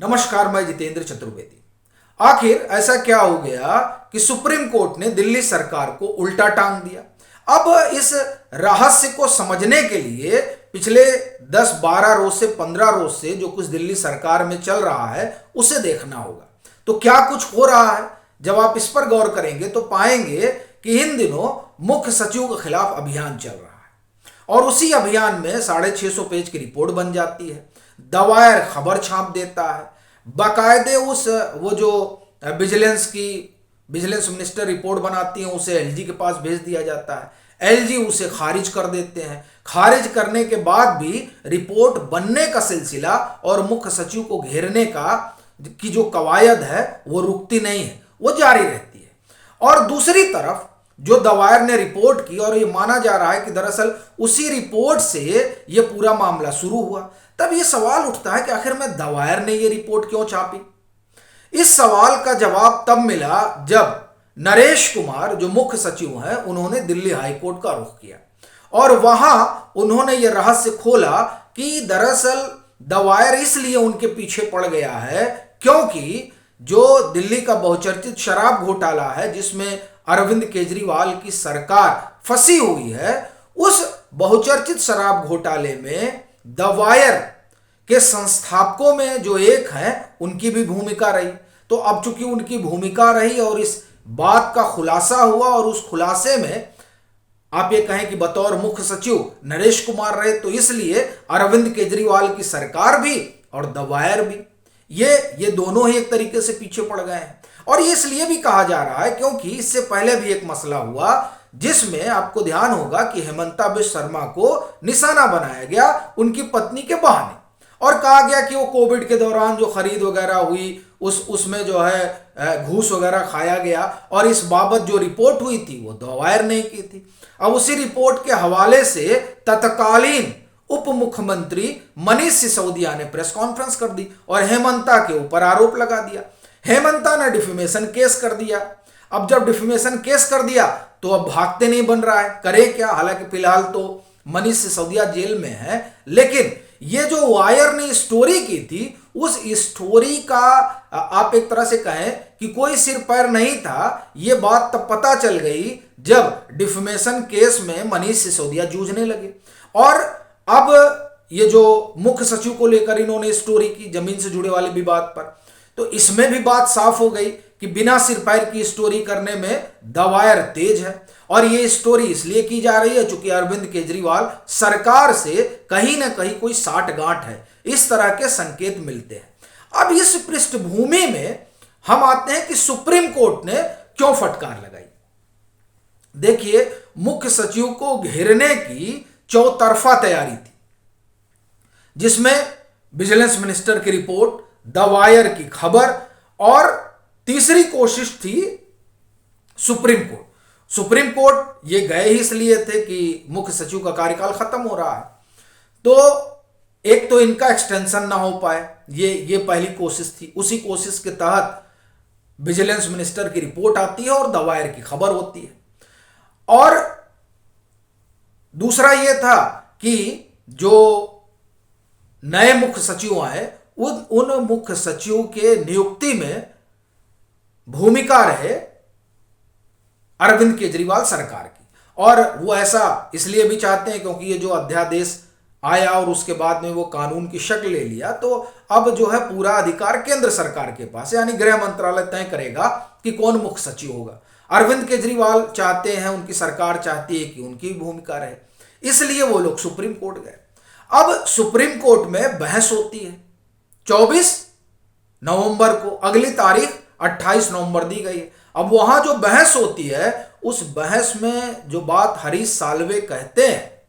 नमस्कार, मैं जितेंद्र चतुर्वेदी। आखिर ऐसा क्या हो गया कि सुप्रीम कोर्ट ने दिल्ली सरकार को उल्टा टांग दिया। अब इस रहस्य को समझने के लिए पिछले 10-12 रोज से 15 रोज से जो कुछ दिल्ली सरकार में चल रहा है उसे देखना होगा। तो क्या कुछ हो रहा है, जब आप इस पर गौर करेंगे तो पाएंगे कि इन दिनों मुख्य सचिव के खिलाफ अभियान चल रहा है और उसी अभियान में 650 पेज की रिपोर्ट बन जाती है। द वायर खबर छाप देता है, बाकायदे वो जो विजिलेंस मिनिस्टर रिपोर्ट बनाती है उसे एलजी के पास भेज दिया जाता है। एलजी उसे खारिज कर देते हैं। खारिज करने के बाद भी रिपोर्ट बनने का सिलसिला और मुख्य सचिव को घेरने की जो कवायद है वो रुकती नहीं है, वो जारी रहती है। और दूसरी तरफ जो द वायर ने रिपोर्ट की, और ये माना जा रहा है कि दरअसल उसी रिपोर्ट से ये पूरा मामला शुरू हुआ, तब ये सवाल उठता है कि आखिर में द वायर ने ये रिपोर्ट क्यों छापी। इस सवाल का जवाब तब मिला जब नरेश कुमार जो मुख्य सचिव हैं उन्होंने दिल्ली हाईकोर्ट का रुख किया और वहां उन्होंने ये रहस्य खोला कि दरअसल द वायर इसलिए उनके पीछे पड़ गया है क्योंकि जो दिल्ली का बहुचर्चित शराब घोटाला है जिसमें अरविंद केजरीवाल की सरकार फंसी हुई है, उस बहुचर्चित शराब घोटाले में द वायर के संस्थापकों में जो एक हैं उनकी भी भूमिका रही। तो अब चूंकि उनकी भूमिका रही और इस बात का खुलासा हुआ और उस खुलासे में आप ये कहें कि बतौर मुख्य सचिव नरेश कुमार रहे, तो इसलिए अरविंद केजरीवाल की सरकार भी और द वायर भी ये दोनों ही एक तरीके से पीछे पड़ गए हैं। और ये इसलिए भी कहा जा रहा है क्योंकि इससे पहले भी एक मसला हुआ जिसमें आपको ध्यान होगा कि हेमंता बिश्व शर्मा को निशाना बनाया गया उनकी पत्नी के बहाने और कहा गया कि वो कोविड के दौरान जो खरीद वगैरह हुई उसमें जो है घूस वगैरह खाया गया और इस बाबत जो रिपोर्ट हुई थी वो द वायर ने की थी। अब उसी रिपोर्ट के हवाले से तत्कालीन उप मुख्यमंत्री मनीष सिसोदिया ने प्रेस कॉन्फ्रेंस कर दी और हेमंता के ऊपर आरोप लगा दिया। हेमंता ने डिफेमेशन केस कर दिया। अब जब डिफेमेशन केस कर दिया तो अब भागते नहीं बन रहा है, करे क्या। हालांकि फिलहाल तो मनीष सिसोदिया जेल में है, लेकिन ये जो वायर ने स्टोरी की थी उस स्टोरी का आप एक तरह से कहें कि कोई सिर पैर नहीं था। ये बात तब पता चल गई जब डिफेमेशन केस में मनीष सिसोदिया जूझने लगे और अब ये जो मुख्य सचिव को लेकर इन्होंने स्टोरी की जमीन से जुड़े वाले विवाद पर, तो इसमें भी बात साफ हो गई कि बिना सिर पैर की स्टोरी करने में द वायर तेज है और ये स्टोरी इसलिए की जा रही है चूंकि अरविंद केजरीवाल सरकार से कहीं ना कहीं कोई साठगांठ है, इस तरह के संकेत मिलते हैं। अब इस पृष्ठभूमि में हम आते हैं कि सुप्रीम कोर्ट ने क्यों फटकार लगाई। देखिए, मुख्य सचिव को घेरने की चौतरफा तैयारी थी जिसमें विजिलेंस मिनिस्टर की रिपोर्ट, द वायर की खबर और तीसरी कोशिश थी सुप्रीम कोर्ट। सुप्रीम कोर्ट ये गए ही इसलिए थे कि मुख्य सचिव का कार्यकाल खत्म हो रहा है, तो एक तो इनका एक्सटेंशन ना हो पाए, ये पहली कोशिश थी। उसी कोशिश के तहत विजिलेंस मिनिस्टर की रिपोर्ट आती है और द वायर की खबर होती है। और दूसरा यह था कि जो नए मुख्य सचिव आए उन मुख्य सचिव के नियुक्ति में भूमिका रहे अरविंद केजरीवाल सरकार की, और वो ऐसा इसलिए भी चाहते हैं क्योंकि ये जो अध्यादेश आया और उसके बाद में वो कानून की शक्ल ले लिया, तो अब जो है पूरा अधिकार केंद्र सरकार के पास, यानी गृह मंत्रालय तय करेगा कि कौन मुख्य सचिव होगा। अरविंद केजरीवाल चाहते हैं, उनकी सरकार चाहती है कि उनकी भूमिका रहे, इसलिए वो लोग सुप्रीम कोर्ट गए। अब सुप्रीम कोर्ट में बहस होती है 24 नवंबर को, अगली तारीख 28 नवंबर दी गई है। अब वहां जो बहस होती है उस बहस में जो बात हरीश साल्वे कहते हैं,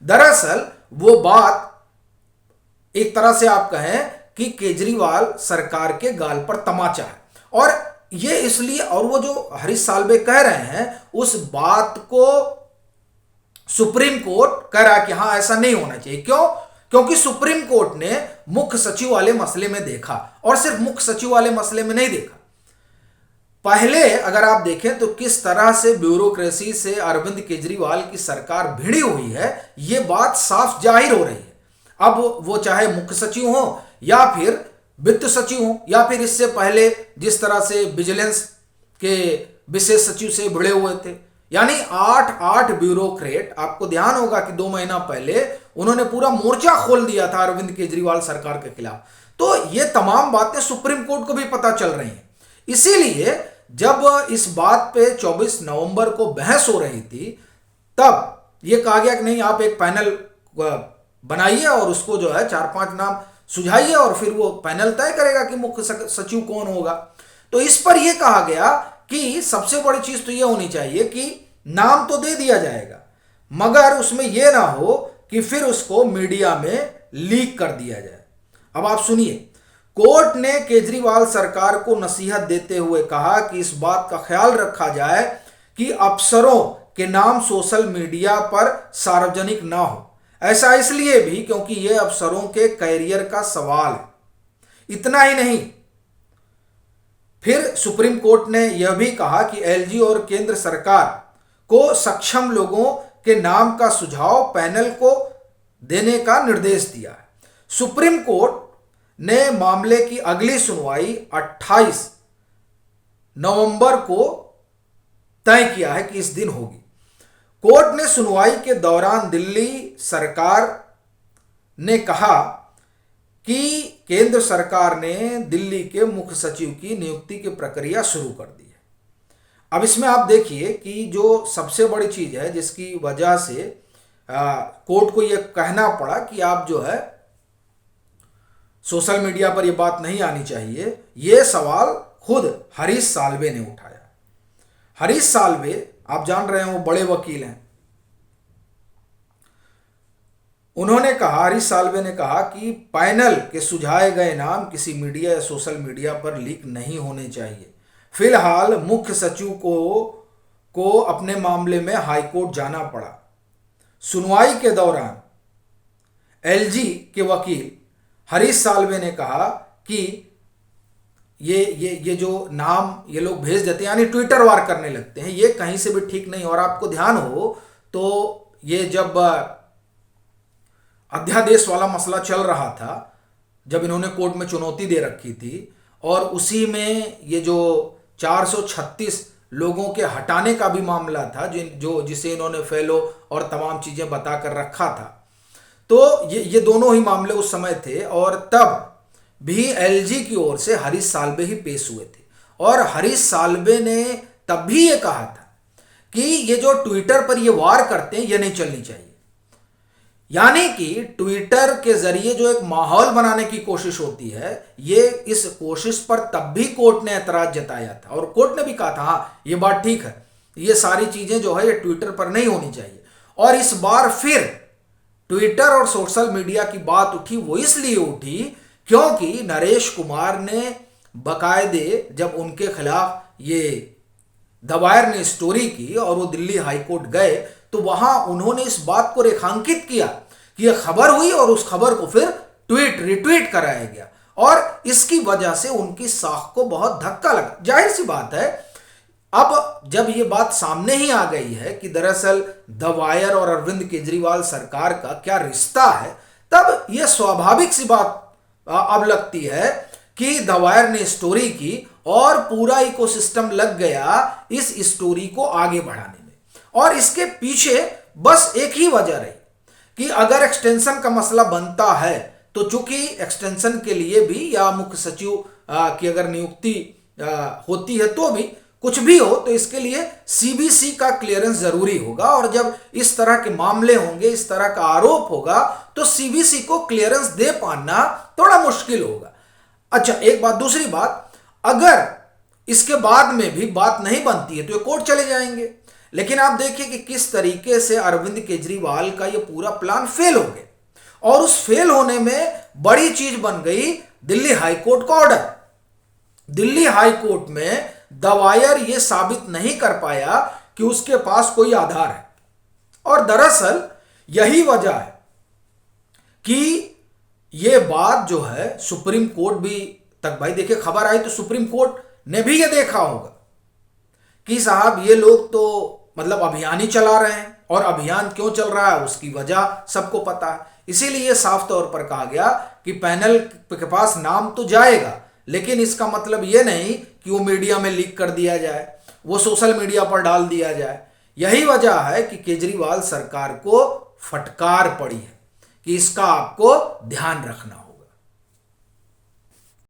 दरअसल वो बात एक तरह से आप कहें कि केजरीवाल सरकार के गाल पर तमाचा है। और ये इसलिए, और वो जो हरीश साल्वे कह रहे हैं उस बात को सुप्रीम कोर्ट कह रहा है कि हां ऐसा नहीं होना चाहिए। क्यों? क्योंकि सुप्रीम कोर्ट ने मुख्य सचिव वाले मसले में देखा और सिर्फ मुख्य सचिव वाले मसले में नहीं देखा। पहले अगर आप देखें तो किस तरह से ब्यूरोक्रेसी से अरविंद केजरीवाल की सरकार भिड़ी हुई है, यह बात साफ जाहिर हो रही है। अब वो चाहे मुख्य सचिव हो या फिर वित्त सचिव हों या फिर इससे पहले जिस तरह से विजिलेंस के विशेष सचिव से भिड़े हुए थे, यानी 8 ब्यूरोक्रेट। आपको ध्यान होगा कि 2 महीना पहले उन्होंने पूरा मोर्चा खोल दिया था अरविंद केजरीवाल सरकार के खिलाफ। तो ये तमाम बातें सुप्रीम कोर्ट को भी पता चल रही हैं। इसीलिए जब इस बात पे 24 नवंबर को बहस हो रही थी, तब ये कहा गया कि नहीं, आप एक पैनल बनाइए और उसको जो है 4-5 नाम सुझाइए और फिर वो पैनल तय करेगा कि मुख्य सचिव कौन होगा। तो इस पर यह कहा गया कि सबसे बड़ी चीज तो यह होनी चाहिए कि नाम तो दे दिया जाएगा, मगर उसमें यह ना हो कि फिर उसको मीडिया में लीक कर दिया जाए। अब आप सुनिए, कोर्ट ने केजरीवाल सरकार को नसीहत देते हुए कहा कि इस बात का ख्याल रखा जाए कि अफसरों के नाम सोशल मीडिया पर सार्वजनिक ना हो। ऐसा इसलिए भी क्योंकि यह अफसरों के कैरियर का सवाल है। इतना ही नहीं, फिर सुप्रीम कोर्ट ने यह भी कहा कि एलजी और केंद्र सरकार को सक्षम लोगों के नाम का सुझाव पैनल को देने का निर्देश दिया है। सुप्रीम कोर्ट ने मामले की अगली सुनवाई 28 नवंबर को तय किया है कि इस दिन होगी। कोर्ट ने सुनवाई के दौरान दिल्ली सरकार ने कहा कि केंद्र सरकार ने दिल्ली के मुख्य सचिव की नियुक्ति की प्रक्रिया शुरू कर दी है। अब इसमें आप देखिए कि जो सबसे बड़ी चीज है जिसकी वजह से कोर्ट को यह कहना पड़ा कि आप जो है सोशल मीडिया पर यह बात नहीं आनी चाहिए, यह सवाल खुद हरीश साल्वे ने उठाया। हरीश साल्वे, आप जान रहे हैं, वो बड़े वकील हैं। उन्होंने कहा, हरीश साल्वे ने कहा कि पैनल के सुझाए गए नाम किसी मीडिया या सोशल मीडिया पर लीक नहीं होने चाहिए। फिलहाल मुख्य सचिव को अपने मामले में हाईकोर्ट जाना पड़ा। सुनवाई के दौरान एलजी के वकील हरीश साल्वे ने कहा कि ये जो नाम ये लोग भेज देते हैं, यानी ट्विटर वार करने लगते हैं, ये कहीं से भी ठीक नहीं। और आपको ध्यान हो तो ये जब अध्यादेश वाला मसला चल रहा था, जब इन्होंने कोर्ट में चुनौती दे रखी थी, और उसी में ये जो 436 लोगों के हटाने का भी मामला था, जिसे इन्होंने फेलो और तमाम चीजें बताकर रखा था, तो ये दोनों ही मामले उस समय थे। और तब भी एलजी की ओर से हरीश साल्वे ही पेश हुए थे, और हरीश साल्वे ने तब भी ये कहा था कि ये जो ट्विटर पर ये वार करते हैं, ये नहीं चलनी चाहिए। यानी कि ट्विटर के जरिए जो एक माहौल बनाने की कोशिश होती है, ये इस कोशिश पर तब भी कोर्ट ने ऐतराज जताया था, और कोर्ट ने भी कहा था हाँ ये बात ठीक है, ये सारी चीजें जो है ये ट्विटर पर नहीं होनी चाहिए। और इस बार फिर ट्विटर और सोशल मीडिया की बात उठी, वो इसलिए उठी क्योंकि नरेश कुमार ने बकायदे जब उनके खिलाफ ये दवायर ने स्टोरी की और वो दिल्ली हाईकोर्ट गए, तो वहां उन्होंने इस बात को रेखांकित किया कि यह खबर हुई और उस खबर को फिर रिट्वीट कराया गया, और इसकी वजह से उनकी साख को बहुत धक्का लगा। जाहिर सी बात है, अब जब ये बात सामने ही आ गई है कि दरअसल दवायर और अरविंद केजरीवाल सरकार का क्या रिश्ता है, तब यह स्वाभाविक सी बात अब लगती है कि दवायर ने स्टोरी की और पूरा इकोसिस्टम लग गया इस स्टोरी को आगे बढ़ाने में। और इसके पीछे बस एक ही वजह रही कि अगर एक्सटेंशन का मसला बनता है, तो चूंकि एक्सटेंशन के लिए भी या मुख्य सचिव की अगर नियुक्ति होती है, तो भी कुछ भी हो तो इसके लिए सीबीसी का क्लियरेंस जरूरी होगा, और जब इस तरह के मामले होंगे, इस तरह का आरोप होगा, तो सीबीसी को क्लियरेंस दे पाना थोड़ा मुश्किल होगा। अच्छा, एक बात। दूसरी बात, अगर इसके बाद में भी बात नहीं बनती है तो ये कोर्ट चले जाएंगे। लेकिन आप देखिए कि किस तरीके से अरविंद केजरीवाल का ये पूरा प्लान फेल हो गया, और उस फेल होने में बड़ी चीज बन गई दिल्ली हाईकोर्ट का ऑर्डर। दिल्ली हाईकोर्ट में दवायर ये साबित नहीं कर पाया कि उसके पास कोई आधार है, और दरअसल यही वजह है कि ये बात जो है सुप्रीम कोर्ट भी तक, भाई देखिए खबर आई तो सुप्रीम कोर्ट ने भी ये देखा होगा कि साहब ये लोग तो मतलब अभियान ही चला रहे हैं, और अभियान क्यों चल रहा है उसकी वजह सबको पता है। इसीलिए साफ तौर पर कहा गया कि पैनल के पास नाम तो जाएगा, लेकिन इसका मतलब यह नहीं कि वो मीडिया में लीक कर दिया जाए, वो सोशल मीडिया पर डाल दिया जाए। यही वजह है कि केजरीवाल सरकार को फटकार पड़ी है कि इसका आपको ध्यान रखना होगा।